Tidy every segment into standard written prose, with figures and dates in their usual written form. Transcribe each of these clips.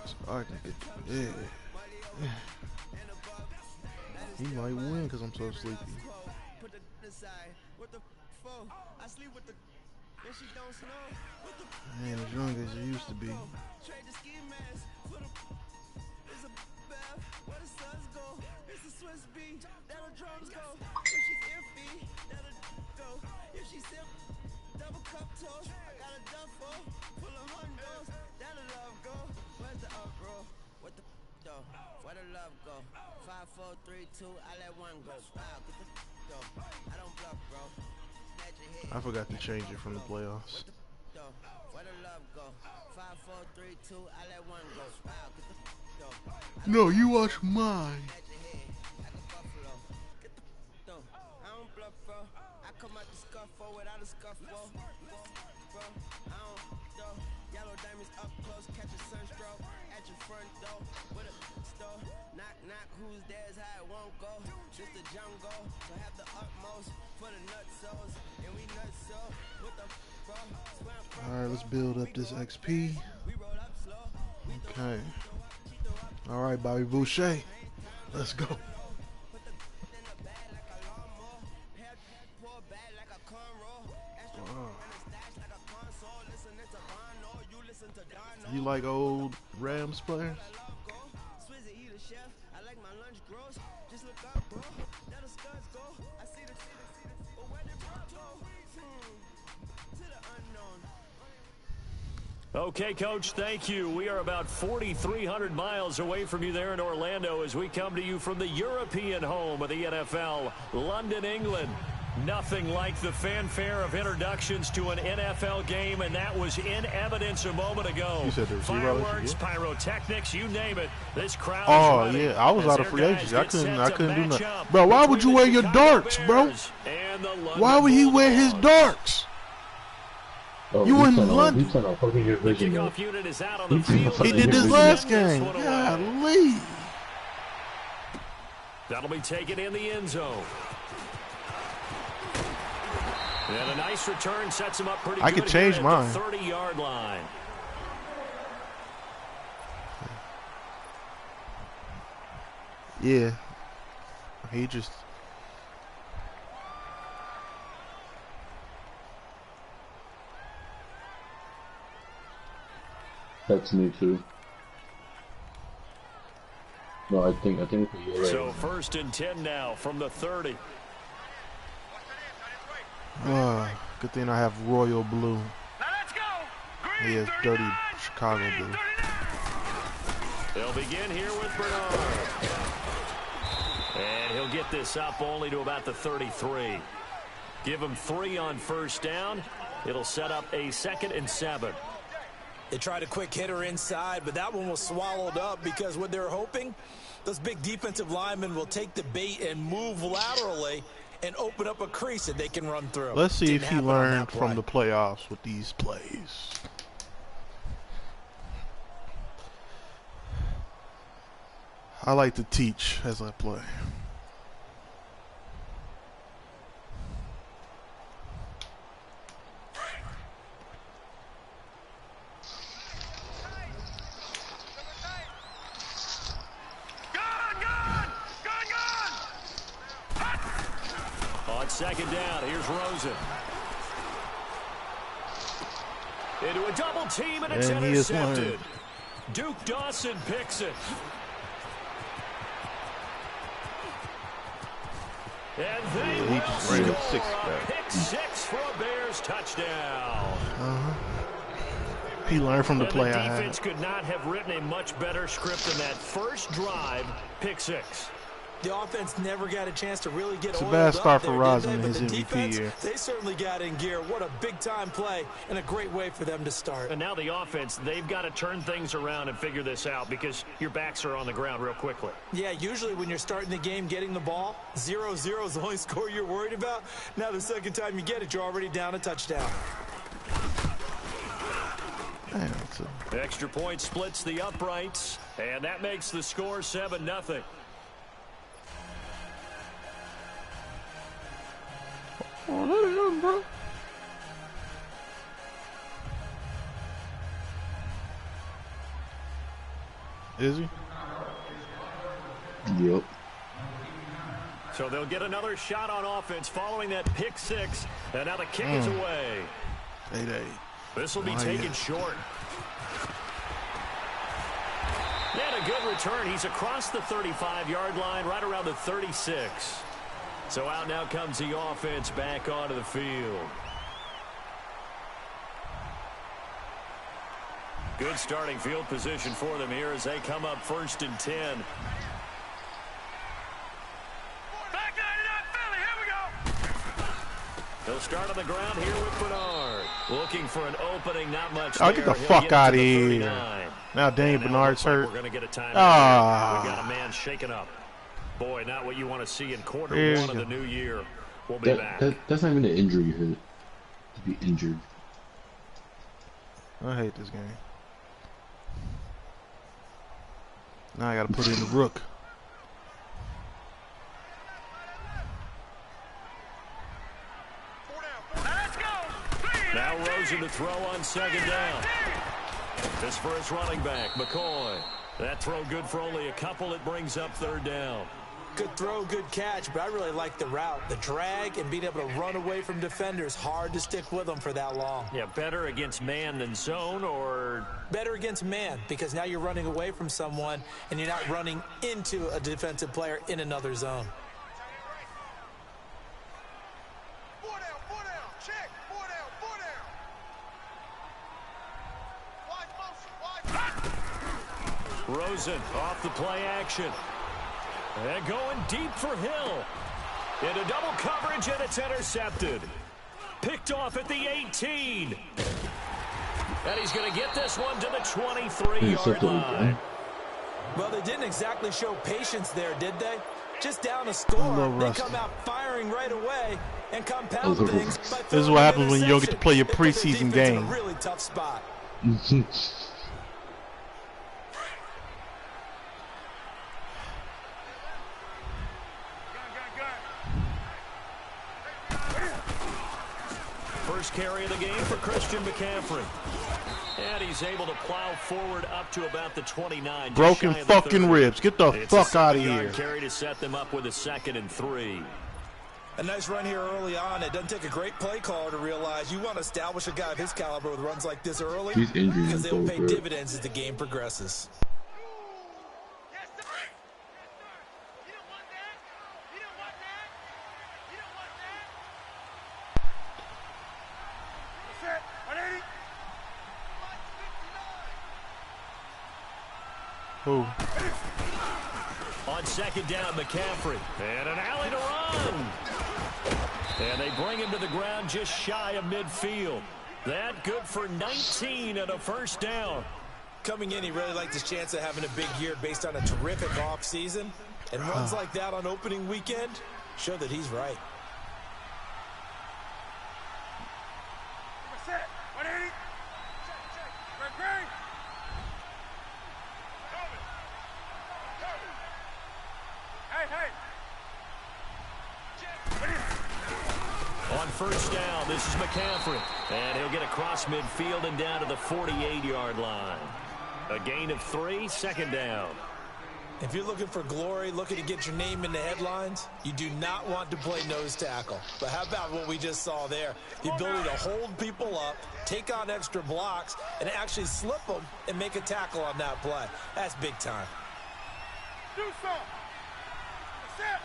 So I can get, yeah. He might win because I'm so sleepy. Man, as young as you used to be. Where the love go? 5, 4, 3, 2, I let one go. Wow, get the go. I don't bluff, bro. I forgot to change it from the playoffs. Where the love go? 5, 4, 3, 2, I let one go. Wow, get the go. No, you watch mine. I don't bluff, bro. I come out the scuffle without a scuffle. Bro, I don't though. Yellow diamonds up close, catch a sunstroke at your front door with a store. Knock, knock, who's there's how it won't go. Just the jungle, so have the utmost for the nutsos, and we nutso with the bro. Alright, let's build up this XP. Okay. Alright, Bobby Boucher. Let's go. You like old Rams players? Okay, Coach, thank you. We are about 4,300 miles away from you there in Orlando as we come to you from the European home of the NFL, London, England. Nothing like the fanfare of introductions to an NFL game, and that was in evidence a moment ago. You said there was Fireworks, pyrotechnics, you name it. This crowd oh, is yeah, I was out of free agency. I couldn't do nothing. Bro, why would you between wear the your Chicago darts, bro? Bears and the London Why would he wear his Bulldogs. darts? Oh, You in London? He turned on fucking your The vision. kickoff unit is out on the field. He did this last This game. one away. Golly. That'll be taken in the end zone. And a nice return sets him up pretty good. I could change here at mine. the 30-yard line. Yeah. He just... That's me too. No, I think you're right. So 1st and 10 now from the 30. good thing I have royal blue. He has dirty Chicago blue. They'll begin here with Bernard. And he'll get this up only to about the 33. Give him 3 on 1st down. It'll set up a 2nd and 7. They tried a quick hitter inside, but that one was swallowed up because what they're hoping, those big defensive linemen will take the bait and move laterally and open up a crease that they can run through. Let's see if he happen on that learned from play. the playoffs with these plays. I like to teach as I play. On 2nd down, here's Rosen. Into a double team, and it's And he is intercepted. learned. Duke Dawson picks it. And they he will just ran score 6 a back. pick 6 for a Bears touchdown. He learned from the And play the I had. defense could not have written a much better script than that first drive, pick 6. The offense never got a chance to really get It's a oiled bad up start for there, Rosen did in they? his But the MVP defense, year. they certainly got in gear. What a big-time play and a great way for them to start. And now the offense, they've got to turn things around and figure this out because your backs are on the ground real quickly. Yeah, usually when you're starting the game getting the ball, 0-0 is the only score you're worried about. Now the second time you get it, you're already down a touchdown. Damn, it's a... Extra point splits the uprights, and that makes the score 7-0. Oh, let it run, bro. Is he? Yep. So they'll get another shot on offense following that pick six. And now the kick is away. 8-8. This will be taken short. And a good return. He's across the 35-yard line, right around the 36. So out now comes the offense back onto the field. Good starting field position for them here as they come up 1st and 10. He'll start on the ground here with Bernard. Looking for an opening, not much there. Oh, get the fuck out of here. Now Dane Bernard's hurt. We're going to get a time. We've Ah. got a man shaken up. Boy, not what you want to see in quarter one of the new year. We'll be back. That's not even an injury hit. To be injured. I hate this game. Now I got to put in the rook. Now Rosen to throw on 2nd down. This for his running back, McCoy. That throw good for only a couple. It brings up 3rd down. Good throw, good catch, but I really like the route. The drag and being able to run away from defenders. Hard to stick with them for that long. Yeah, better against man than zone, or? Better against man, because now you're running away from someone and you're not running into a defensive player in another zone. Rosen off the play action. And going deep for Hill. Into double coverage, and it's intercepted. Picked off at the 18. And he's going to get this one to the 23-yard line. Well, they didn't exactly show patience there, did they? Just down a score, they come out firing right away and compound things. This is what happens when you don't get to play your preseason game. In a really tough spot. First carry of the game for Christian McCaffrey. And he's able to plow forward up to about the 29. Broken fucking ribs. Get the fuck out of here. Carry to set them up with a 2nd and 3. A nice run here early on. It doesn't take a great play caller to realize you want to establish a guy of his caliber with runs like this early, because they will pay dividends as the game progresses. Who? On 2nd down, McCaffrey. And an alley to run. And they bring him to the ground just shy of midfield. That good for 19 and a 1st down. Coming in, he really liked his chance of having a big year based on a terrific offseason. And runs like that on opening weekend show that he's right. On 1st down, this is McCaffrey. And he'll get across midfield and down to the 48-yard line. A gain of 3, 2nd down. If you're looking for glory, looking to get your name in the headlines, you do not want to play nose tackle. But how about what we just saw there? The ability to hold people up, take on extra blocks, and actually slip them and make a tackle on that play. That's big time. Do something. Set.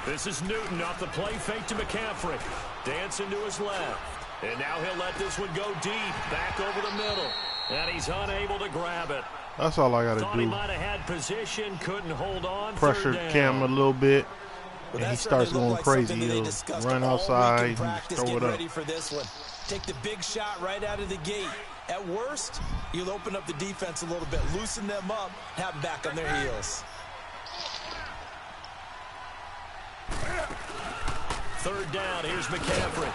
This is Newton off the play fake to McCaffrey. Dancing to his left. And now he'll let this one go deep. Back over the middle. And he's unable to grab it. That's all I got to do. He might have had position, couldn't hold on. Pressure Cam a little bit. And he starts going crazy. He'll run outside and throw it up. Ready for this one. Take the big shot right out of the gate. At worst, you'll open up the defense a little bit, loosen them up, have them back on their heels. 3rd down, here's McCaffrey.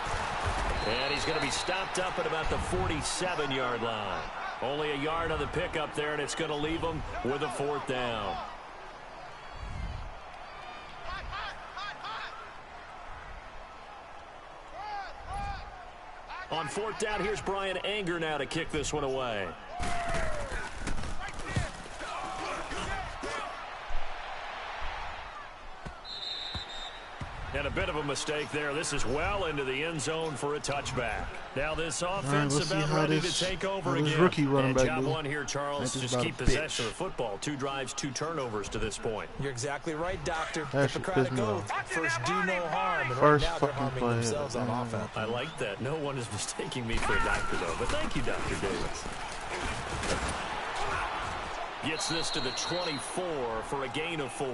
And he's going to be stopped up at about the 47-yard line. Only a yard on the pickup there, and it's going to leave him with a 4th down. On fourth down, here's Brian Anger now to kick this one away. And a bit of a mistake there. This is well into the end zone for a touchback. Now this offense about ready to take over again. Rookie running back job one here, Charles. Just keep possession of the football. 2 drives, 2 turnovers to this point. You're exactly right, Doctor. Hippocratic oath. First, do no harm. And First right now, they're harming themselves on offense. I like that. No one is mistaking me for a doctor, though. But thank you, Dr. Davis. Gets this to the 24 for a gain of 4.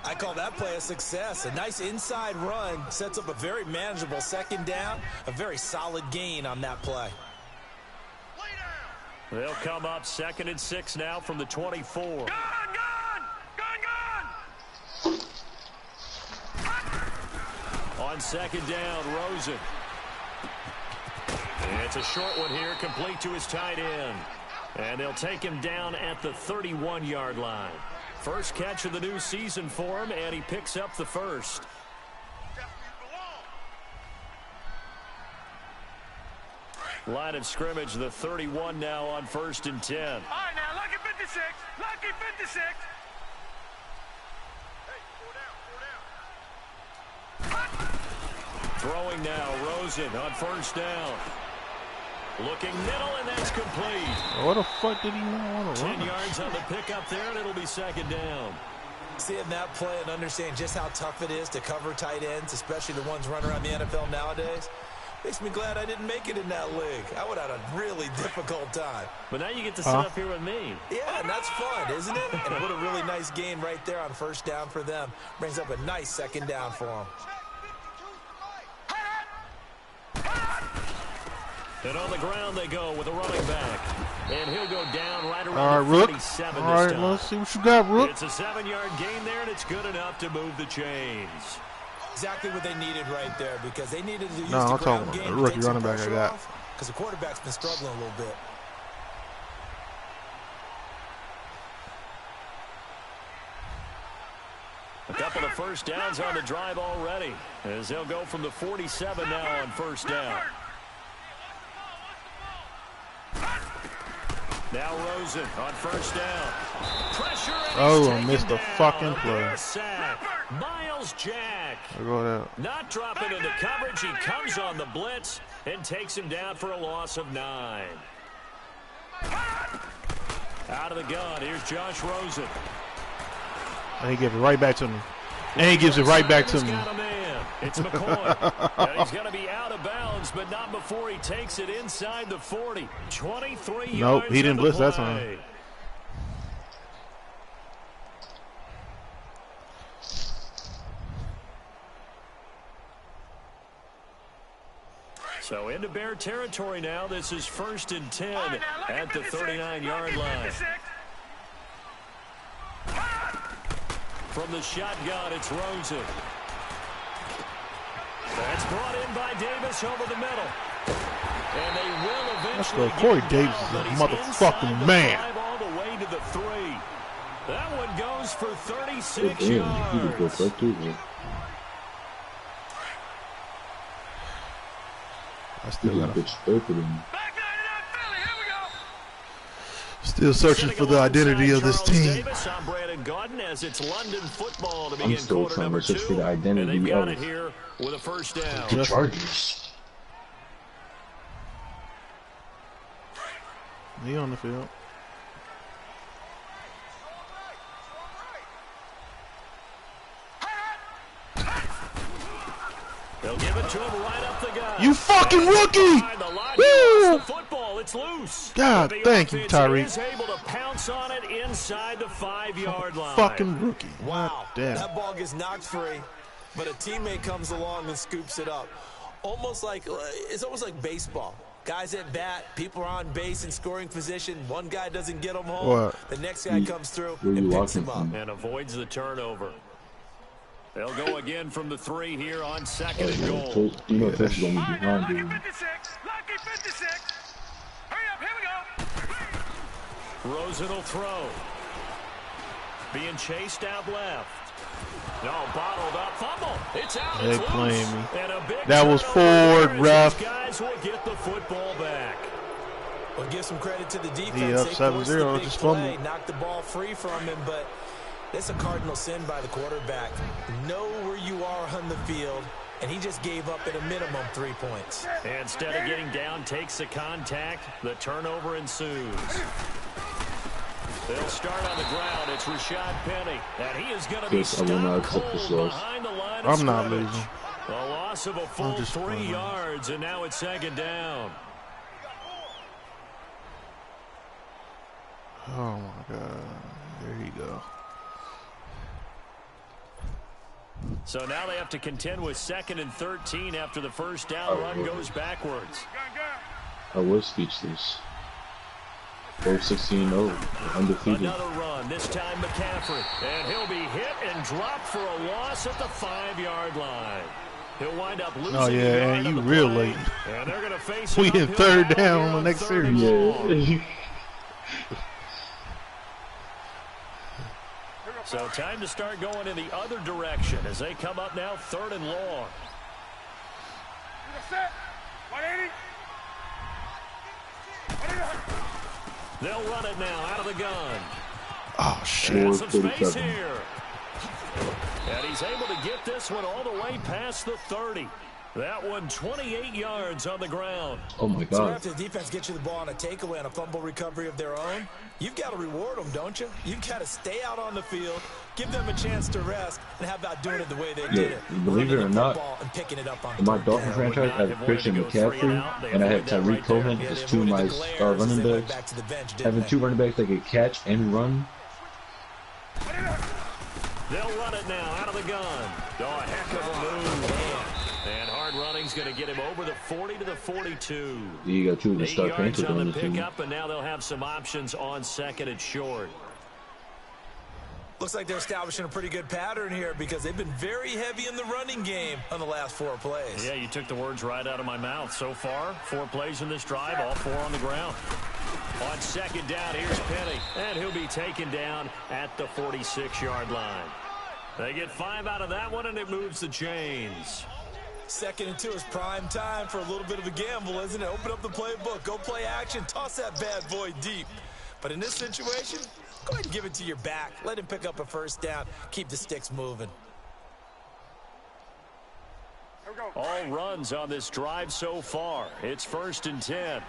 I call that play a success. A nice inside run sets up a very manageable second down. A very solid gain on that play. They'll come up 2nd and 6 now from the 24. On 2nd down, Rosen. And it's a short one here, complete to his tight end. And they'll take him down at the 31-yard line. First catch of the new season for him, and he picks up the first. Line of scrimmage, the 31 now on 1st and 10. All right, now, lucky 56. Lucky 56. Throwing now, Rosen on 1st down. Looking middle, and that's complete. What the fuck did he not want to run? 10 yards on the pickup there, and it'll be 2nd down. Seeing that play and understand just how tough it is to cover tight ends, especially the ones running around the NFL nowadays, makes me glad I didn't make it in that league. I would have had a really difficult time. But now you get to sit up here with me. Yeah, and that's fun, isn't it? And what a really nice gain right there on 1st down for them. Brings up a nice 2nd down for them. And on the ground they go with a running back. And he'll go down right around the 47 All right, this time. let's see what you got, Rook. It's a 7-yard gain there, and it's good enough to move the chains. Exactly what they needed right there, because they needed to use No, the I'm ground talking game about to the take rookie some running back I pressure got. off, because the quarterback's been struggling a little bit. A couple of first downs on the drive already, as they'll go from the 47 now on 1st down. Now Rosen on 1st down. Pressure, and I missed the fucking play. Miles Jack. I'll go there. Not dropping into coverage. He comes on the blitz and takes him down for a loss of 9. Out of the gun, here's Josh Rosen. And he gives it right back to me. And he gives it right back to me. It's McCoy. And he's going to be out of bounds, but not before he takes it inside the 40. 23 yards. Nope, he didn't blitz that time. So into Bear territory now. This is 1st and 10 at the 39-yard line. From the shotgun, it's Rosen. That's brought in by Davis over the middle. And they will eventually Let's go. Corey Davis is a motherfucking man. All the way to the 3. That one goes for 36 yards. I still got still searching for the identity of this team. As it's London football to I'm begin still quarter trying number to search 2, for the identity and they've got of it here with a 1st down. the Chargers. He on the field. They'll give it to him right up the gut. You fucking rookie! Woo! The football, it's loose. God, thank you, Tyreek. Is able to pounce on it inside the 5-yard line. Fucking rookie. Wow, damn. that ball gets knocked free, but a teammate comes along and scoops it up. It's almost like baseball. Guys at bat, people are on base in scoring position. One guy doesn't get them home. What? The next guy comes through Where and you picks him walking up. from? And avoids the turnover. They'll go again from the 3 here on 2nd and goal. You know Texas is going to be behind, dude. Lucky 56. Hurry up, here we go. Rosen will throw. Being chased out left. No, bottled up fumble. It's out. They It's playing loose. me. And a big That was turnover forward, there as ref. these guys Buckeyes will get the football back. Well, give some credit to the defense. He up They 7-0, forced just the big play, fumbled. knocked the ball free from him, but it's a cardinal sin by the quarterback. Know where you are on the field, and he just gave up at a minimum 3 points. Instead of getting down, takes the contact. The turnover ensues. They'll start on the ground. It's Rashad Penny, and he is going to be stopped cold behind the line of I'm not scrimmage. losing. A loss of a full just 3 playing. yards, and now it's 2nd down. Oh my God. There you go. So now they have to contend with 2nd and 13 after the first down run goes backwards. I was speechless. Go 16-0, undefeated. Another run, this time McCaffrey. And he'll be hit and dropped for a loss at the 5-yard line. He'll wind up losing. Oh yeah, and you real late. And they're going to face We in 3rd down on the on next 3rd and series. long. So time to start going in the other direction as they come up now 3rd and long. They'll run it now out of the gun. Oh shit. And some space 47. here. And he's able to get this one all the way past the 30. That one 28 yards on the ground. Oh my So God. after the defense gets you the ball on a takeaway and a fumble recovery of their own, you've got to reward them, don't you? You've got to stay out on the field, give them a chance to rest, and how about doing it the way they did it? Believe it or not, and picking it up on in my third Dolphin down. franchise, I have Christian McCaffrey, and I have Tyreek Cohen as 2 of my star running backs. Having 2 running backs that can catch and run. They'll run it now out of the gun. Oh, a heck of a move. And hard running's going to get him over the 40 to the 42. You got 2 of the 8 star yards Panthers on on the the team. pickup, and now they'll have some options on 2nd and short. Looks like they're establishing a pretty good pattern here because they've been very heavy in the running game on the last 4 plays. Yeah, you took the words right out of my mouth. So far, 4 plays in this drive, all 4 on the ground. On 2nd down, here's Penny, and he'll be taken down at the 46-yard line. They get 5 out of that one, and it moves the chains. 2nd and 2 is prime time for a little bit of a gamble, isn't it? Open up the playbook, go play action, toss that bad boy deep. But in this situation, go ahead and give it to your back. Let him pick up a 1st down, keep the sticks moving. All runs on this drive so far. It's 1st and 10.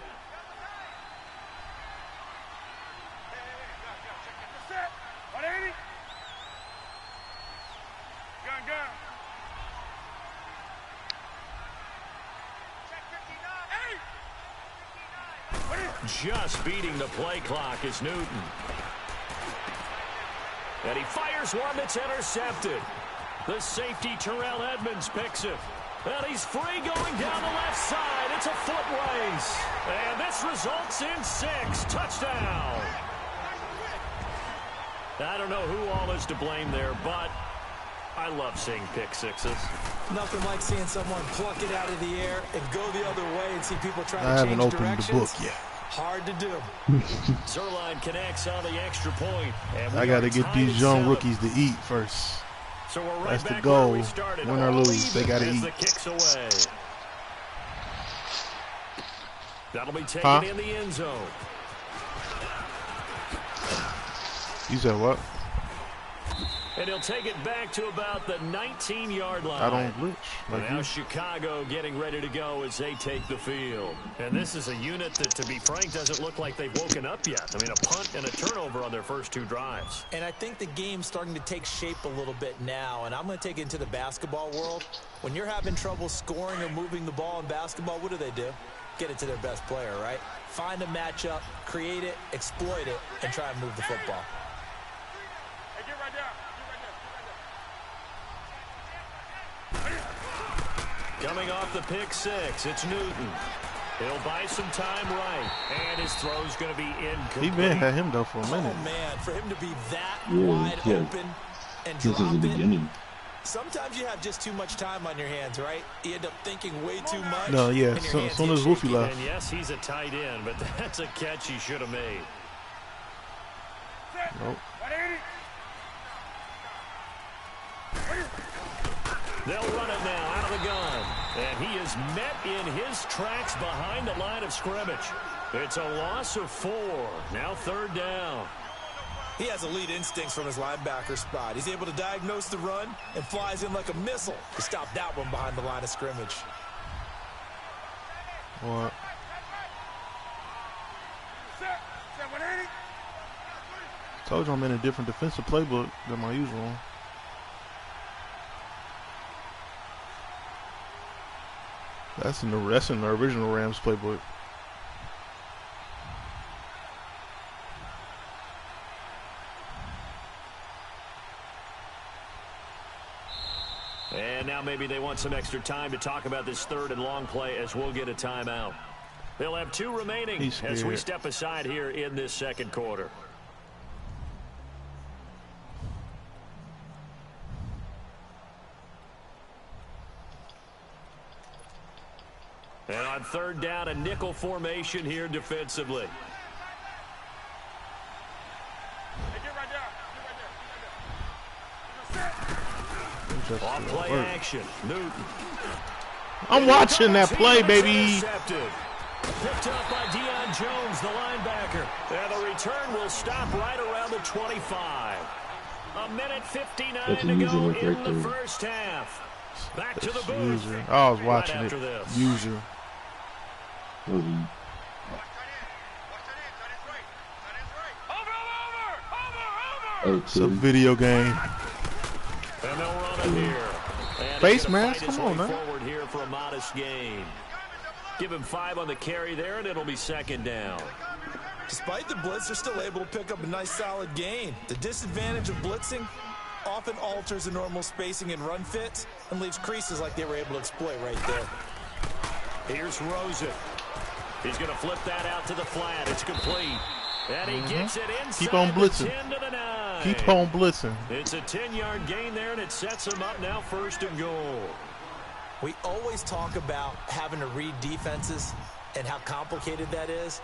Just beating the play clock is Newton. And he fires one that's intercepted. The safety, Terrell Edmonds, picks it. And he's free going down the left side. It's a foot race. And this results in 6. Touchdown. I don't know who all is to blame there, but I love seeing pick sixes. Nothing like seeing someone pluck it out of the air and go the other way and see people trying I to haven't change opened directions. the book yet. Hard to do. Zerline connects on the extra point. And I got to get these young rookies to eat first. So we're right That's the back goal. where we started. Win or All lose, they even gotta as eat. the kicks away. That'll be taken in the end zone. You said what? And he'll take it back to about the 19-yard line. I don't glitch. Like Now you. Chicago getting ready to go as they take the field. And this is a unit that, to be frank, doesn't look like they've woken up yet. I mean, a punt and a turnover on their first 2 drives. And I think the game's starting to take shape a little bit now, and I'm going to take it into the basketball world. When you're having trouble scoring or moving the ball in basketball, what do? Get it to their best player, right? Find a matchup, create it, exploit it, and try and move the football. Coming off the pick 6, it's Newton. He'll buy some time right, and his throw's going to be incomplete. He been had him though for a minute. Oh, man, for him to be that Yeah, wide yeah. open and This is drop the it. beginning. Sometimes you have just too much time on your hands, right? You end up thinking way too much. No, yeah. and your hands Soon get as Wolfie shaky. left. And yes, he's a tight end, but that's a catch he should have made. Nope. They'll run it now out of the gun. And he is met in his tracks behind the line of scrimmage. It's a loss of 4. Now 3rd down. He has elite instincts from his linebacker spot. He's able to diagnose the run and flies in like a missile to stop that one behind the line of scrimmage. What? Told you I'm in a different defensive playbook than my usual. That's in the original Rams playbook. And now maybe they want some extra time to talk about this 3rd and long play as we'll get a timeout. They'll have 2 remaining as we step aside here in this 2nd quarter. And on 3rd down, a nickel formation here defensively. Off play action. Newton. I'm watching that play, baby. Picked up by Deion Jones, the linebacker. And the return will stop right around the 25. 1:59 to go in the first half. Back to the booth. I was watching it. User. It's a video game. And they'll run it here. Face mask, come on, man. Forward here for a modest gain. Give him 5 on the carry there, and it'll be 2nd down. Despite the blitz, they're still able to pick up a nice solid gain. The disadvantage of blitzing often alters the normal spacing and run fits and leaves creases like they were able to exploit right there. Here's Rosen. He's going to flip that out to the flat. It's complete. And he gets it inside. Keep on blitzing. 10 to the 9. Keep on blitzing. It's a 10-yard gain there, and it sets him up now 1st and goal. We always talk about having to read defenses and how complicated that is.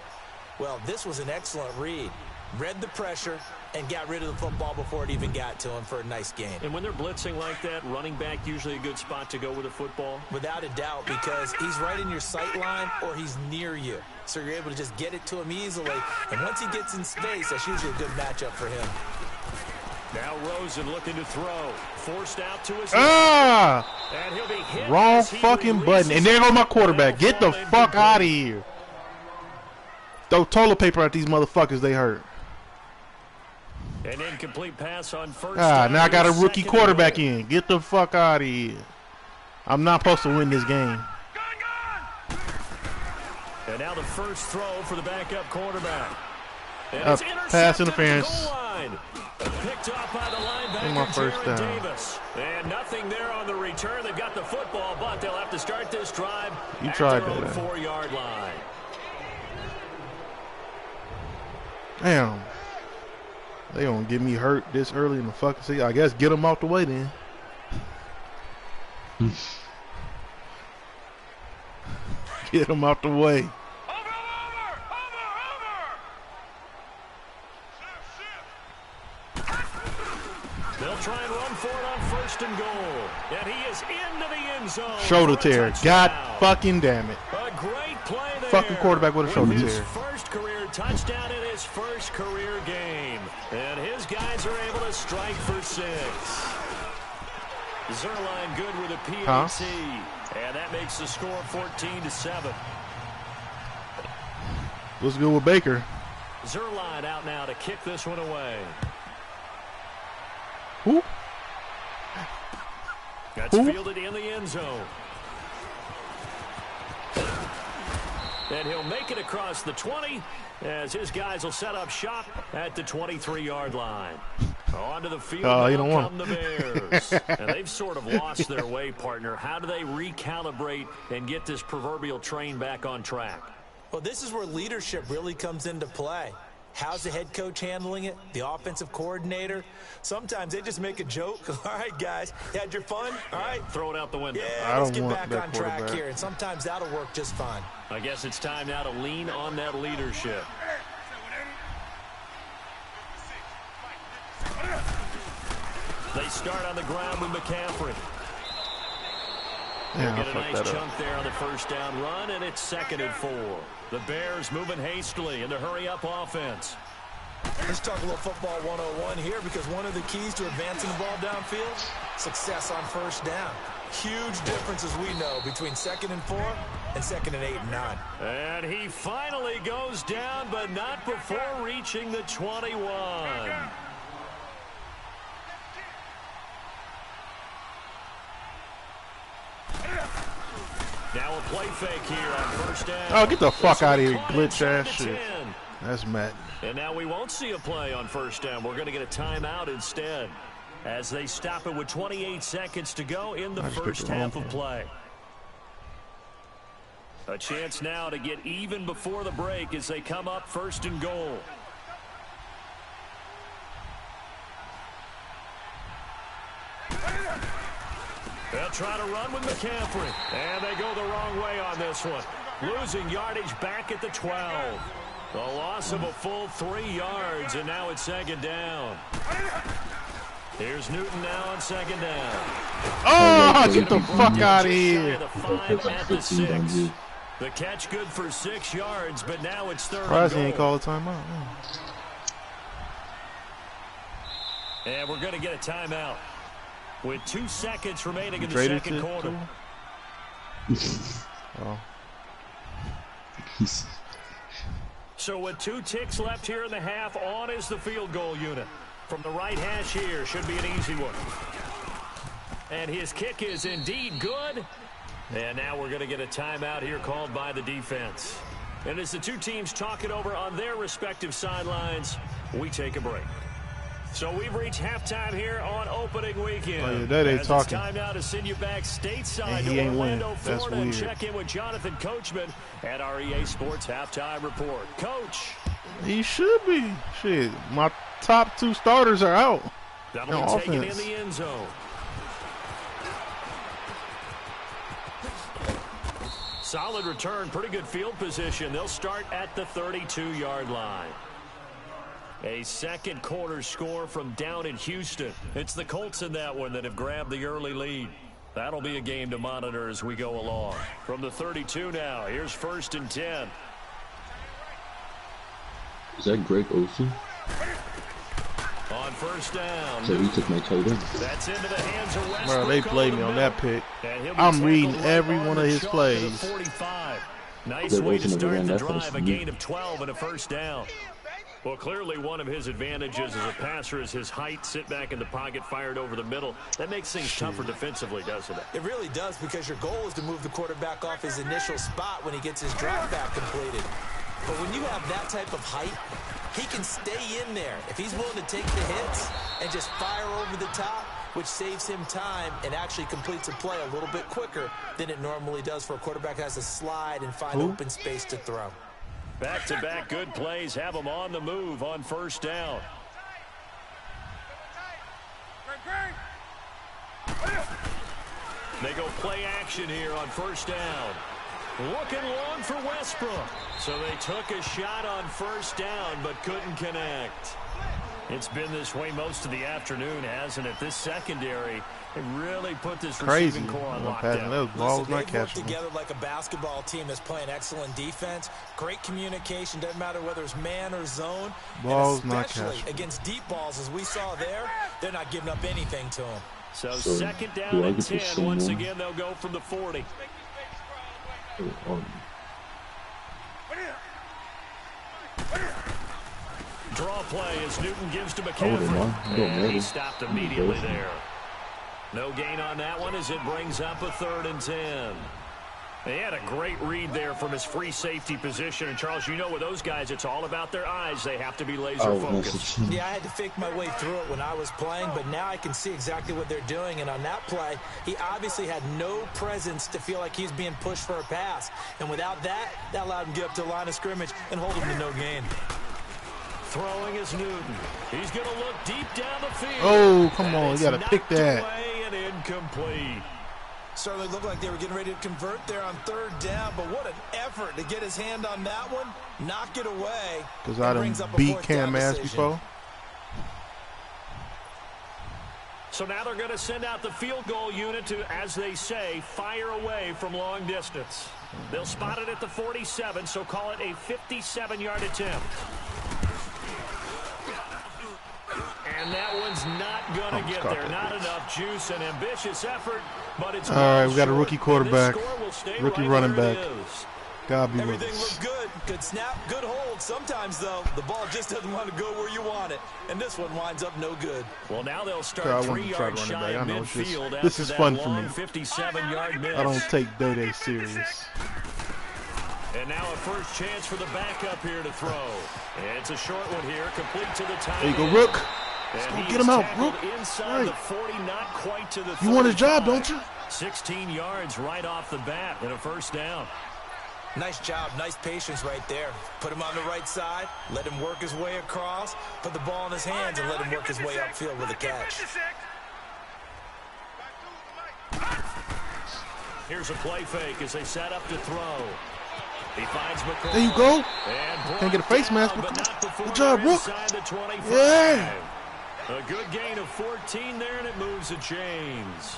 Well, this was an excellent read. Read the pressure and got rid of the football before it even got to him for a nice gain. And when they're blitzing like that, running back usually a good spot to go with the football? Without a doubt, because he's right in your sight line or he's near you. So you're able to just get it to him easily. And once he gets in space, that's usually a good matchup for him. Now Rosen looking to throw. Forced out to his and he'll be hit. Wrong fucking button. And there goes my quarterback. Get the fuck out of here. Throw toilet paper at these motherfuckers, they hurt. An incomplete pass on 1st. Now I got a rookie quarterback in. Get the fuck out of here. I'm not supposed to win this game. And now the first throw for the backup quarterback. Pass interference. Picked off by the linebacker, Jared Davis. And nothing there on the return. They've got the football, but they'll have to start this drive at their own 4-yard line. Damn. They gonna get me hurt this early in the fucking season. I guess get them out the way then. Get them out the way. They'll try and run for it on 1st and goal. And he is into the end zone. Shoulder tear. God fucking damn it. A great play there. Fucking quarterback with a shoulder tear. His first career touchdown in his first career game. And his guys are able to strike for 6. Zerline good with a PAT. And that makes the score 14-7. What's good with Baker? Zerline out now to kick this one away. Who? That's fielded in the end zone. And he'll make it across the 20 as his guys will set up shop at the 23-yard line. Onto the field come the Bears. And they've sort of lost their way, partner. How do they recalibrate and get this proverbial train back on track? Well, this is where leadership really comes into play. How's the head coach handling it? The offensive coordinator? Sometimes they just make a joke. All right, guys, you had your fun? All right. Throw it out the window. Yeah, let's get back on track here. And sometimes that'll work just fine. I guess it's time now to lean on that leadership. They start on the ground with McCaffrey. Yeah, Get a nice chunk there on the first down run, and it's 2nd and 4. The Bears moving hastily in the hurry-up offense. Let's talk a little football 101 here, because one of the keys to advancing the ball downfield, success on first down. Huge difference, as we know, between 2nd and 4 and 2nd and 8 and 9. And he finally goes down, but not before reaching the 21. Now a play fake here on first down. Oh, get the fuck out of here, glitch ass shit. That's Madden. And now we won't see a play on first down. We're going to get a timeout instead, as they stop it with 28 seconds to go in the first half of play. A chance now to get even before the break as they come up 1st and goal. They'll try to run with McCaffrey. And they go the wrong way on this one. Losing yardage back at the 12. The loss of a full 3 yards, and now it's 2nd down. Here's Newton now on 2nd down. Oh, get the fuck out of here. The 5 at the 6. The catch good for 6 yards, but now it's 3rd Surprised he and ain't goal. call a timeout. And we're going to get a timeout with 2 seconds remaining in the second quarter. Oh. So with 2 ticks left here in the half, on is the field goal unit. From the right hash here, should be an easy one. And his kick is indeed good. And now we're going to get a timeout here called by the defense. And as the 2 teams talk it over on their respective sidelines, we take a break. So we've reached halftime here on opening weekend. Oh, yeah, that ain't talking. It's time now to send you back stateside he to ain't Orlando, winning. That's Florida, and weird. check in with Jonathan Coachman at our EA Sports Halftime Report. Coach. He should be. Shit, my top 2 starters are out. That'll be taken in the end zone. Solid return, pretty good field position. They'll start at the 32-yard line. A second quarter score from down in Houston. It's the Colts in that one that have grabbed the early lead. That'll be a game to monitor as we go along. From the 32 now, here's 1st and 10. Is that Greg Olsen? On first down. So he took my tight end. That's into the hands of Westbrook. Bro, they played me on that pick. I'm reading every one of his plays. 45. Nice way to start the drive, a gain of 12 and a first down. Well, clearly one of his advantages as a passer is his height. Sit back in the pocket, fired over the middle. That makes things tougher defensively, doesn't it? It really does, because your goal is to move the quarterback off his initial spot when he gets his drop back completed. But when you have that type of height, he can stay in there if he's willing to take the hits and just fire over the top, which saves him time and actually completes a play a little bit quicker than it normally does for a quarterback that has to slide and find open space to throw. Back-to-back good plays have them on the move on first down. They go play action here on first down. Looking long for Westbrook. So they took a shot on first down but couldn't connect. It's been this way most of the afternoon, hasn't it? This secondary, they really put this receiving core on lockdown. Those balls Listen, not they've worked catchable. together like a basketball team that's playing excellent defense. Great communication. Doesn't matter whether it's man or zone. Balls and not especially catchable. against deep balls, as we saw there, they're not giving up anything to them. So second down and 10. Once again, they'll go from the 40. Draw play as Newton gives to McCaffrey. And he stopped immediately there. No gain on that one as it brings up a 3rd and 10. He had a great read there from his free safety position. And, Charles, you know with those guys, it's all about their eyes. They have to be laser-focused. Yeah, I had to fake my way through it when I was playing, but now I can see exactly what they're doing. And on that play, he obviously had no presence to feel like he's being pushed for a pass. And without that, that allowed him to get up to the line of scrimmage and hold him to no gain. Throwing is Newton. He's going to look deep down the field. Oh, come on. You got to pick that. Away and incomplete. Certainly looked like they were getting ready to convert there on 3rd down, but what an effort to get his hand on that one, knock it away. Because I done beat Cam ass before. So now they're going to send out the field goal unit to, as they say, fire away from long distance. They'll spot it at the 47, so call it a 57-yard attempt. And that one's not going to get there. Not enough juice and ambitious effort, but it's all right. We got a rookie quarterback, rookie running back. God be with Everything us. looked good. Good snap, good hold. Sometimes, though, the ball just doesn't want to go where you want it. And this one winds up no good. Well, now they'll start 3 yards shy of midfield after this is fun that for me. long 57-yard miss. I don't take Day serious. And now a first chance for the backup here to throw. It's a short one here, complete to the tight There you go, end. Rook. And Let's go get him out, Rook. Inside the 40, not quite to the 35. You want his job, don't you? 16 yards right off the bat and a first down. Nice job, nice patience right there. Put him on the right side, let him work his way across, put the ball in his hands, and let him work his way upfield with a catch. Here's a play fake as they set up to throw. He finds McCall. There you go. And can't get a face mask. Good job, Rook. Yeah. Yeah. A good gain of 14 there, and it moves the chains.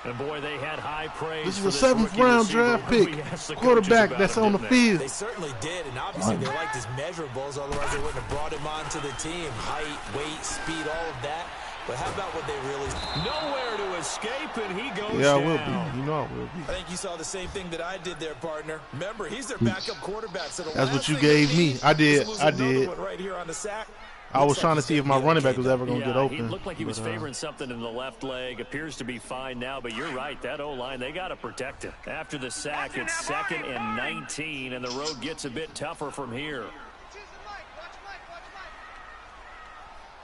And boy, they had high praise. This is a 7th round draft pick. Quarterback that's on the field. They certainly did, and obviously they liked his measurables, otherwise they wouldn't have brought him onto the team. Height, weight, speed, all of that. But how about what they really... Nowhere to escape, and he goes Yeah, I down. will be. You know I will be. I think you saw the same thing that I did there, partner. Remember, he's their backup quarterback. So That's what you gave me. I did. Right here on the sack. I was trying to see if my running back was ever going to get open. He looked like he was favoring something in the left leg. Appears to be fine now, but you're right. That O-line, they got to protect it. After the sack, it's 2nd and 19, and the road gets a bit tougher from here.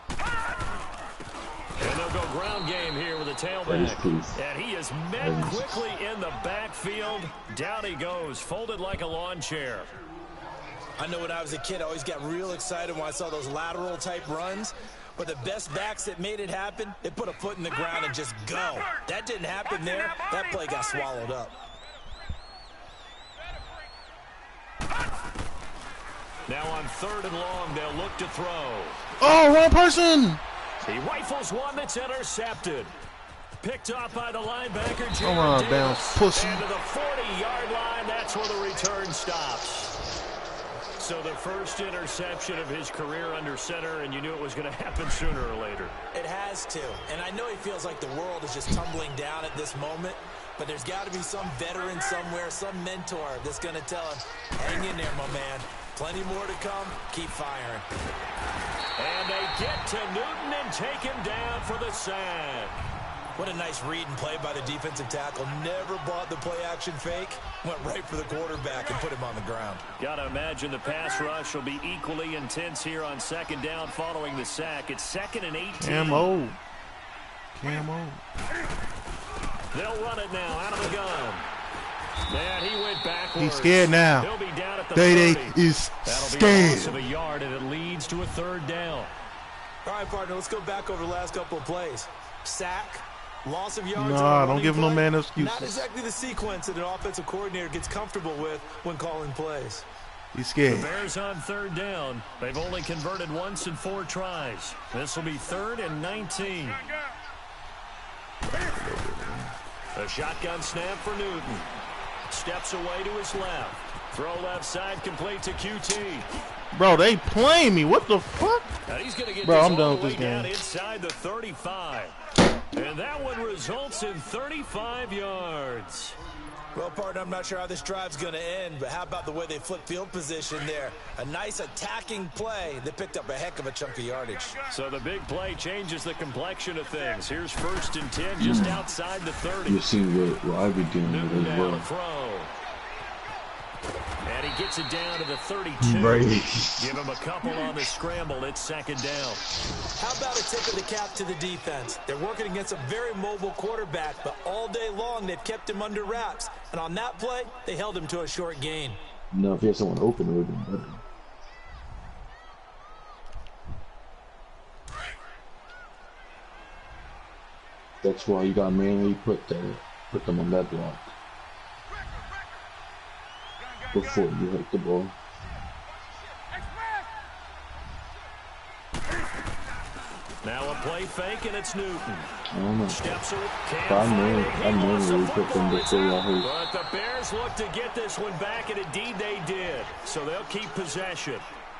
And they'll go ground game here with a tailback. And he is met quickly in the backfield. Down he goes, folded like a lawn chair. I know when I was a kid, I always got real excited when I saw those lateral type runs. But the best backs that made it happen, they put a foot in the ground and just go. That didn't happen there. That play got swallowed up. Now on 3rd and long, they'll look to throw. Oh, wrong person. He rifles one that's intercepted. Picked off by the linebacker, Come on, down, pussy. And to the 40-yard line, that's where the return stops. So the first interception of his career under center, and you knew it was going to happen sooner or later. It has to. And I know he feels like the world is just tumbling down at this moment, but there's got to be some veteran somewhere, some mentor that's going to tell him, hang in there, my man. Plenty more to come. Keep firing. And they get to Newton and take him down for the sack. What a nice read and play by the defensive tackle. Never bought the play action fake. Went right for the quarterback and put him on the ground. Got to imagine the pass rush will be equally intense here on 2nd down following the sack. It's 2nd and 18. Camo. They'll run it now out of the gun. And he went backwards. He's scared now. He'll be down at the Day 30. is That'll be a loss scared. of a yard, and it leads to a 3rd down. All right, partner, let's go back over the last couple of plays. Sack, loss of yards. Nah, don't give no man excuses. Not exactly the sequence that an offensive coordinator gets comfortable with when calling plays. He's scared. The Bears on 3rd down. They've only converted once in 4 tries. This will be 3rd and 19. A shotgun snap for Newton. Steps away to his left. Throw left side complete to QT. Bro, they playing me. What the fuck? And he's going to get Bro, this I'm all done the with way this down game. inside the 35. And that one results in 35 yards. Well, partner, I'm not sure how this drive's going to end, but how about the way they flip field position there? A nice attacking play that picked up a heck of a chunk of yardage. So the big play changes the complexion of things. Here's 1st and 10 just outside the 30. You see what I be doing Newton with as down well. to throw. And he gets it down to the 32. Right. Give him a couple on the scramble. It's 2nd down. How about a tip of the cap to the defense? They're working against a very mobile quarterback, but all day long they've kept him under wraps. And on that play, they held him to a short gain. No, if he had someone open, it would have been better. That's why you got mainly put them on that block before you hit the ball. Now a play fake, and it's Newton. I don't know. Steps away. I know we put them before y'all hurt. But the Bears look to get this one back, and indeed they did. So they'll keep possession.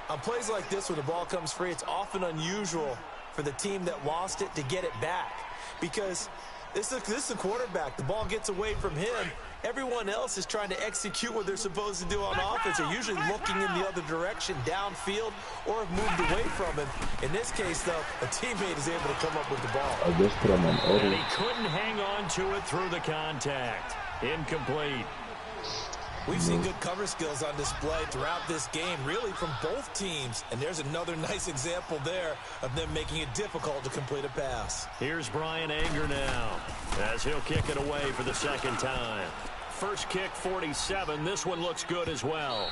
On plays like this where the ball comes free, it's often unusual for the team that lost it to get it back. Because this is a quarterback. The ball gets away from him. Everyone else is trying to execute what they're supposed to do on offense. They're usually looking in the other direction, downfield, or have moved away from him. In this case, though, a teammate is able to come up with the ball. I just put him on auto. And he couldn't hang on to it through the contact. Incomplete. We've seen good cover skills on display throughout this game, really from both teams. And there's another nice example there of them making it difficult to complete a pass. Here's Brian Anger now, as he'll kick it away for the second time. First kick, 47. This one looks good as well.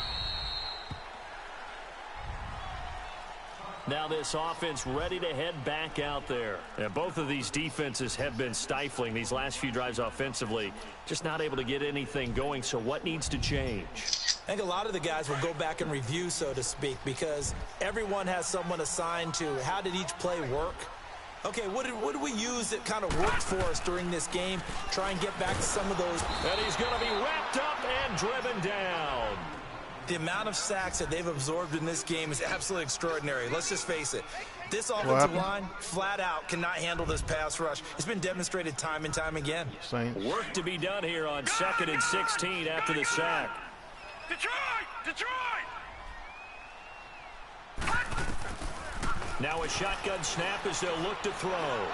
Now this offense ready to head back out there. And both of these defenses have been stifling these last few drives offensively. Just not able to get anything going. So what needs to change? I think a lot of the guys will go back and review, so to speak, because everyone has someone assigned to how did each play work. Okay, what did we use that kind of worked for us during this game? Try and get back to some of those. And he's going to be wrapped up and driven down. The amount of sacks that they've absorbed in this game is absolutely extraordinary. Let's just face it. This offensive line, flat out, cannot handle this pass rush. It's been demonstrated time and time again. Work to be done here on 2nd and 16 after the sack. Detroit! Now a shotgun snap as they'll look to throw.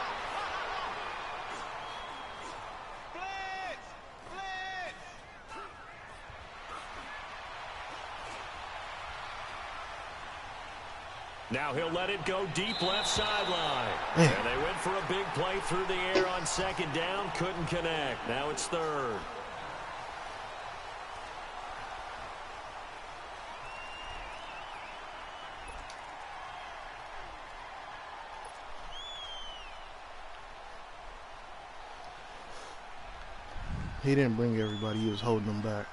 Now he'll let it go deep left sideline. And they went for a big play through the air on 2nd down. Couldn't connect. Now it's 3rd. He didn't bring everybody. He was holding them back.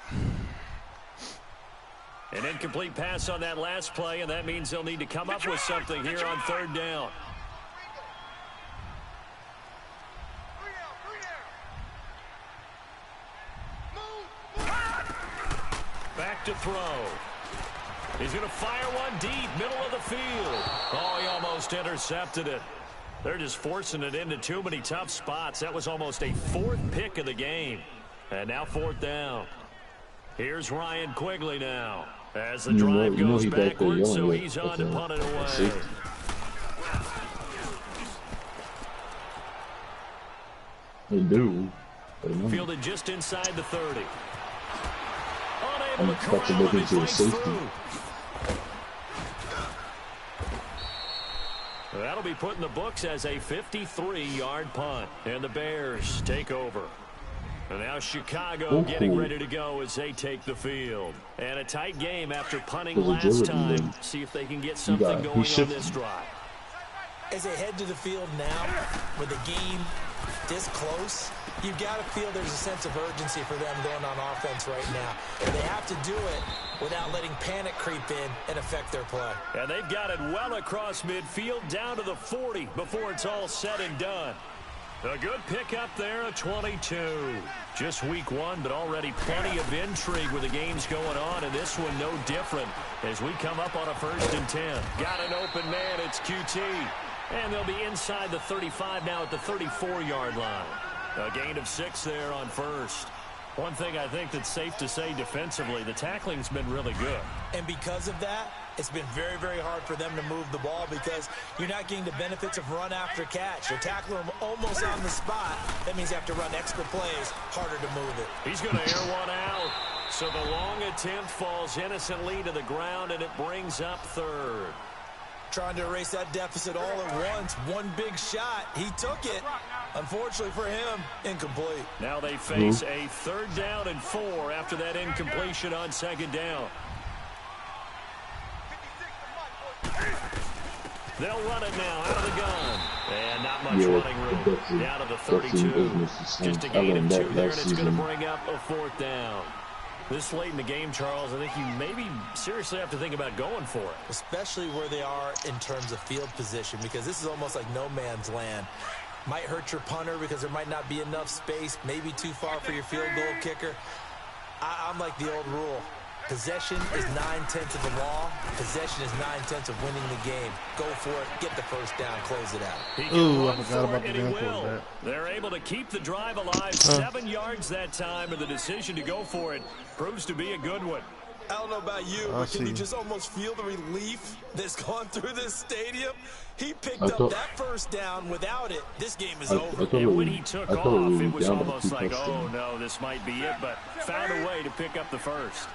An incomplete pass on that last play, and that means they'll need to come up with something here on 3rd down. Back to throw. He's going to fire one deep, middle of the field. Oh, he almost intercepted it. They're just forcing it into too many tough spots. That was almost a 4th pick of the game. And now 4th down. Here's Ryan Quigley now. As the drive goes backwards, so he's on to punt it away. They do. Fielded just inside the 30. Unable to expect to look into a safety. That'll be put in the books as a 53-yard punt. And the Bears take over. And now Chicago getting ready to go as they take the field. And a tight game after punting last time. See if they can get something going on this drive. As they head to the field now, with the game this close, you've got to feel there's a sense of urgency for them going on offense right now. And they have to do it without letting panic creep in and affect their play. And they've got it well across midfield down to the 40 before it's all said and done. A good pickup there, a 22. Just week 1, but already plenty of intrigue with the games going on, and this one no different as we come up on a 1st and 10. Got an open man, it's QT. And they'll be inside the 35 now at the 34-yard line. A gain of 6 there on 1st. One thing I think that's safe to say defensively, the tackling's been really good. And because of that, it's been very, very hard for them to move the ball because you're not getting the benefits of run after catch. You're tackling them almost on the spot. That means you have to run extra plays, harder to move it. He's going to air one out. So the long attempt falls innocently to the ground, and it brings up 3rd. Trying to erase that deficit all at once. One big shot. He took it. Unfortunately for him, incomplete. Now they face a 3rd down and 4 after that incompletion on 2nd down. They'll run it now out of the gun. And not much running room. Down to the 32. Just a gain of 2 there, and it's going to bring up a 4th down. This late in the game, Charles, I think you maybe seriously have to think about going for it. Especially where they are in terms of field position, because this is almost like no man's land. Might hurt your punter because there might not be enough space, maybe too far for your field goal kicker. I'm like the old rule. Possession is 9/10 of the law. Possession is 9/10 of winning the game. Go for it. Get the first down. Close it out. Ooh, I forgot about the damn quarterback. They're able to keep the drive alive. 7 yards that time, and the decision to go for it proves to be a good one. I don't know about you, but can you just almost feel the relief that's gone through this stadium? He picked up that first down. Without it, this game is over. And when he took off, it was almost like, oh, no, this might be it, but found a way to pick up the first.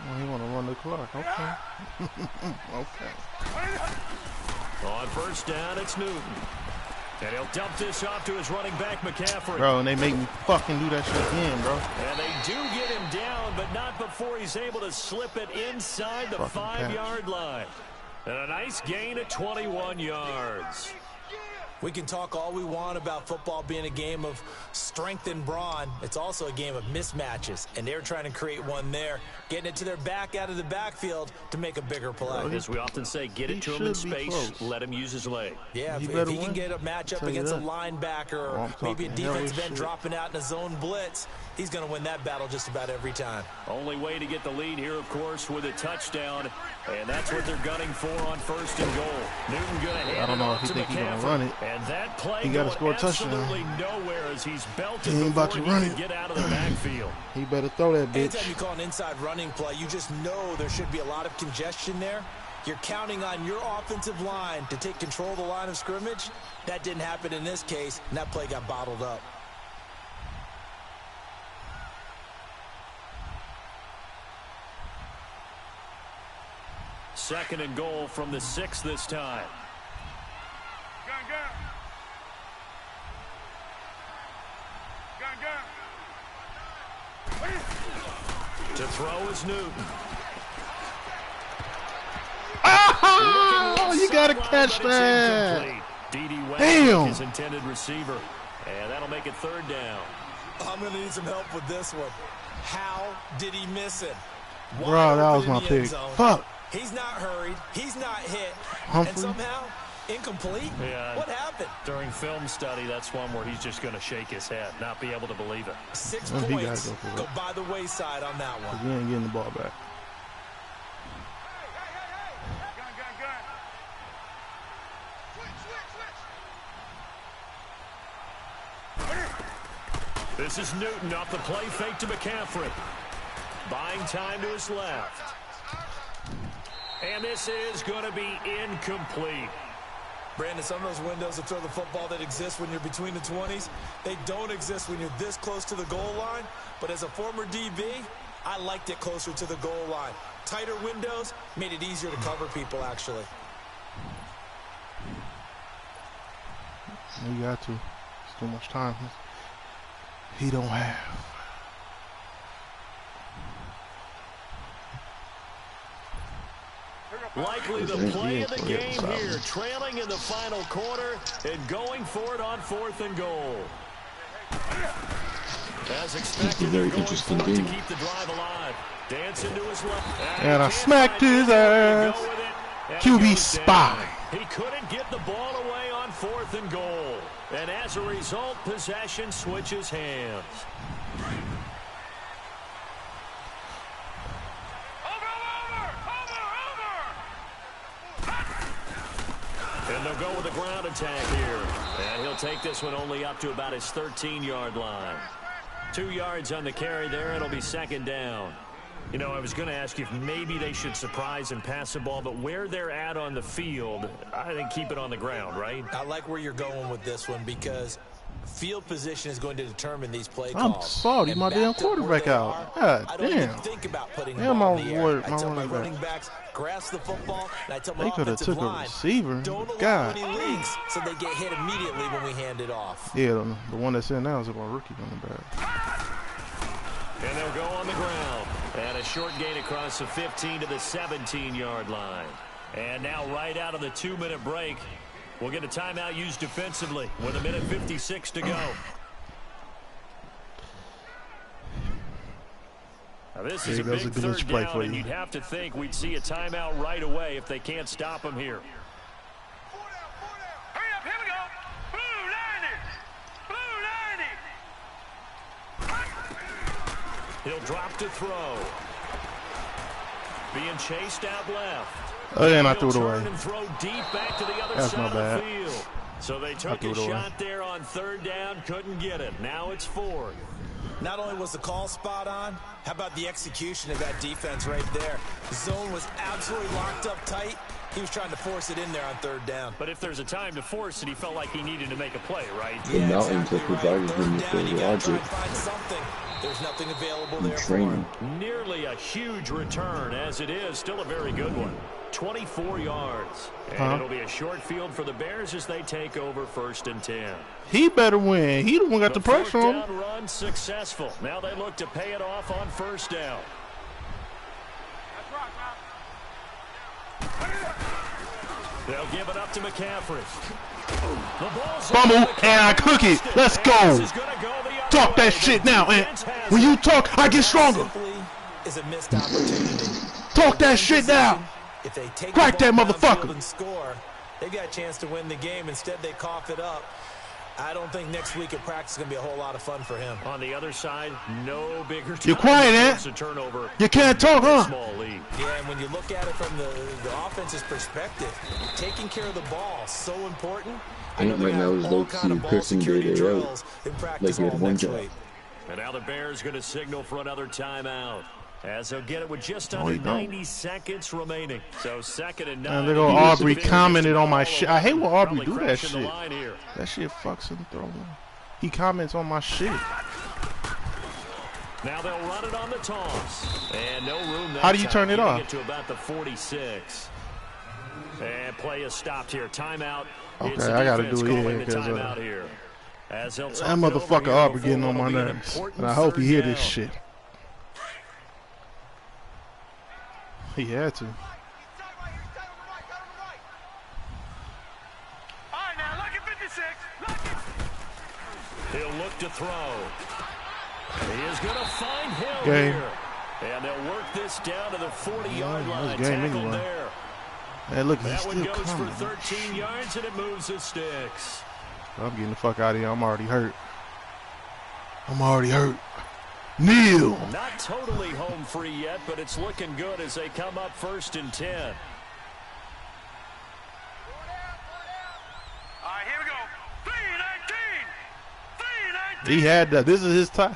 Well, he want to run the clock. Okay. Okay. On first down, it's Newton. And he'll dump this off to his running back, McCaffrey. Bro, and they make me fucking do that shit again, bro. And they do get him down, but not before he's able to slip it inside the 5-yard line. And a nice gain at 21 yards. We can talk all we want about football being a game of strength and brawn. It's also a game of mismatches, and they're trying to create one there, getting it to their back out of the backfield to make a bigger play. As we often say, get it to him in space, let him use his leg. Yeah, if he can get a matchup against a linebacker or maybe a defensive end dropping out in a zone blitz, he's going to win that battle just about every time. Only way to get the lead here, of course, with a touchdown, and that's what they're gunning for on first and goal. Newton going to hand it off to McCaffrey. He's going to run it. And that play he got to score a touchdown. Nowhere as he's belted he ain't about to run it. Get out of the backfield. He better throw that bitch. Anytime you call an inside running play, you just know there should be a lot of congestion there. You're counting on your offensive line to take control of the line of scrimmage. That didn't happen in this case, and that play got bottled up. Second and goal from the 6 this time. To throw is Newton. Oh, you gotta catch that. Damn. His intended receiver, and that'll make it third down. I'm gonna need some help with this one. How did he miss it? Bro, that was my pick. Fuck. He's not hurried. He's not hit. Humphrey. And somehow incomplete. Yeah. What happened? During film study, that's one where he's just going to shake his head, not be able to believe it. 6 points go by the wayside on that one. He ain't getting the ball back. This is Newton off the play fake to McCaffrey. Buying time to his left. And this is going to be incomplete. Brandon, some of those windows to throw the football that exist when you're between the 20s, they don't exist when you're this close to the goal line. But as a former DB, I liked it closer to the goal line. Tighter windows made it easier to cover people, actually. You got to. It's too much time. He don't have. Likely the play of the game here, trailing in the final quarter and going for it on 4th and goal. As expected, they're going for it to keep the drive alive. Dance into his left. And I smacked his ass. QB spy. He couldn't get the ball away on 4th and goal. And as a result, possession switches hands. And they'll go with the ground attack here. And he'll take this one only up to about his 13-yard line. 2 yards on the carry there. It'll be second down. You know, I was going to ask you if maybe they should surprise and pass the ball, but where they're at on the field, I think keep it on the ground, right? I like where you're going with this one because field position is going to determine these play calls. I'm sorry, my damn quarterback out. God I don't damn. even think about putting Damn, the ball in the air. my I tell my running running backs, grasp the football, and I tell my They could have offensive took a line, receiver. don't allow God. any leaks so they get hit immediately when we hand it off. Yeah, the one that's in now is about rookie running back. And they'll go on the ground. And a short gain across the 15 to the 17-yard line. And now right out of the 2-minute break, we'll get a timeout used defensively with 1:56 to go. Now this is a big third down, and you'd have to think we'd see a timeout right away if they can't stop him here. Hurry up, here we go. Blue 90. He'll drop to throw. Being chased out left. Oh, yeah, and I threw it away. And throw deep back to the other That's side my bad. of the field. So they took a shot there on third down, couldn't get it. Now it's fourth. Not only was the call spot on, how about the execution of that defense right there? The zone was absolutely locked up tight. He was trying to force it in there on third down. But if there's a time to force it, he felt like he needed to make a play, right? Yeah, exactly right. Third down, you got to try and find something. There's nothing available there for him. Nearly a huge return. As it is, still a very good one. 24 yards. And it'll be a short field for the Bears as they take over 1st and 10. He better win. He the one got the pressure on him. Fourth down run successful. Now they look to pay it off on 1st down. They'll give it up to McCaffrey. Fumble, and I cook it. Let's go. Talk that shit now, and when you talk, I get stronger. Is a missed opportunity. Talk that shit now. If they take Crack the that ball motherfucker. downfield and score, they got a chance to win the game. Instead, they cough it up. I don't think next week at practice is going to be a whole lot of fun for him. On the other side, no bigger. You're quiet, Ant. You can't talk, huh? Small lead. Yeah, and when you look at it from the offense's perspective, taking care of the ball so important. Ant right now is low-key Pearson did it out. Like he had one job. And now the Bears going to signal for another timeout. As they'll get it with just under 90 seconds remaining. So 2nd and 9. And there go Aubrey commented on my shit. I hate when Aubrey do that shit. That shit fucks him throwing. He comments on my shit. Now they'll run it on the toss. And no room. How do you turn it off? Get to about the 46. And play is stopped here. Timeout. Okay, I gotta do it because that motherfucker Aubrey getting on my nerves. And I hope he hear this shit. He had to. All right, now look at 56. He'll look to throw. He is going to find Hill here. And they'll work this down to the 40-yard line. Game Tackled anyway. there. Hey, look, he's that still one goes coming. for 13 yards, and it moves the sticks. I'm getting the fuck out of here. I'm already hurt. Kneel. Not totally home free yet, but it's looking good as they come up 1st and 10. All right, here we go. 3-19. He had that. This is his time.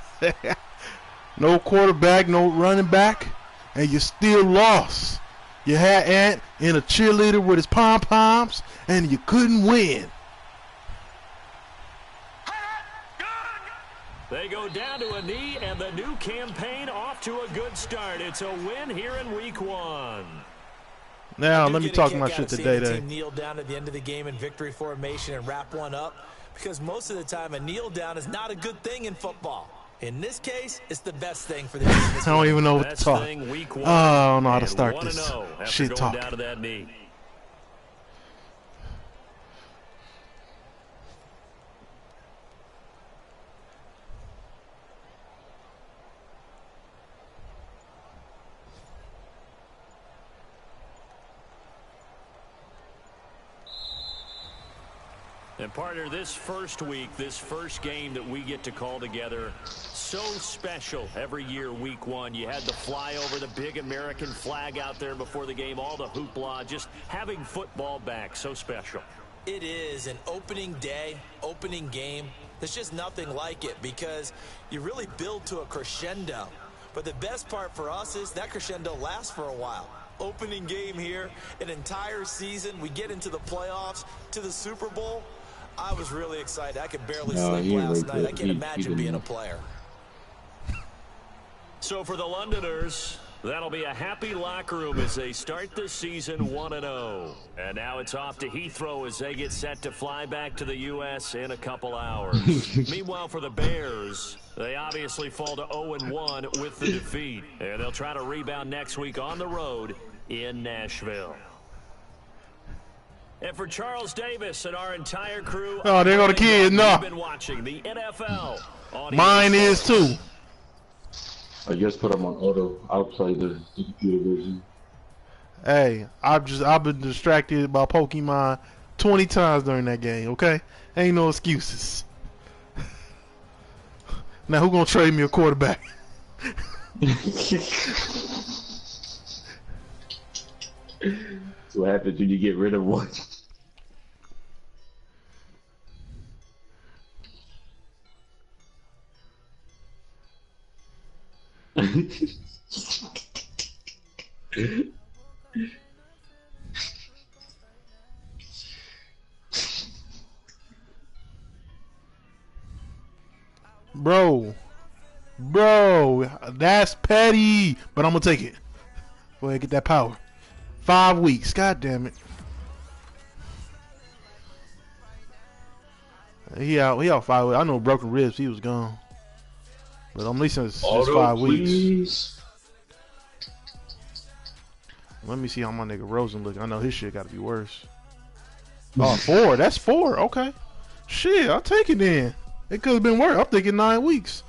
No quarterback, no running back, and you still lost. You had Ant in a cheerleader with his pom-poms, and you couldn't win. They go down to a knee, and the new campaign off to a good start. It's a win here in week 1. Now, let me talk my shit today. The team kneel down at the end of the game in victory formation and wrap one up, because most of the time a kneel down is not a good thing in football. In this case, it's the best thing for the team. I don't even know what to talk. Oh, I don't know how to start this shit talk. Down to that knee. And partner, this first week, this first game that we get to call together, so special every year, week 1. You had the flyover, the big American flag out there before the game, all the hoopla, just having football back, so special. It is an opening day, opening game. There's just nothing like it because you really build to a crescendo. But the best part for us is that crescendo lasts for a while. Opening game here, an entire season, we get into the playoffs, to the Super Bowl. I was really excited. I could barely sleep last night. I can't imagine being a player. So for the Londoners, That'll be a happy locker room as they start the season 1-0. And now it's off to Heathrow as they get set to fly back to the U.S. in a couple hours. Meanwhile, for the Bears, they obviously fall to 0-1 with the defeat. And they'll try to rebound next week on the road in Nashville. And for Charles Davis and our entire crew, oh, there go the kids. No, you've been watching the NFL. Mine is too. I just put them on auto. I'll play the computer version. Hey, I've been distracted by Pokemon 20 times during that game. Okay, ain't no excuses. Now who gonna trade me a quarterback? So what happens when you get rid of one? Bro, that's petty, but I'm gonna take it. Go ahead, get that power. 5 weeks, god damn it. He out 5 weeks. I know broken ribs, he was gone. But at least it's just 5 weeks. Let me see how my nigga Rosen look. I know his shit gotta be worse. Oh, 4. That's 4. Okay. Shit, I'll take it then. It could have been worse. I'm thinking 9 weeks.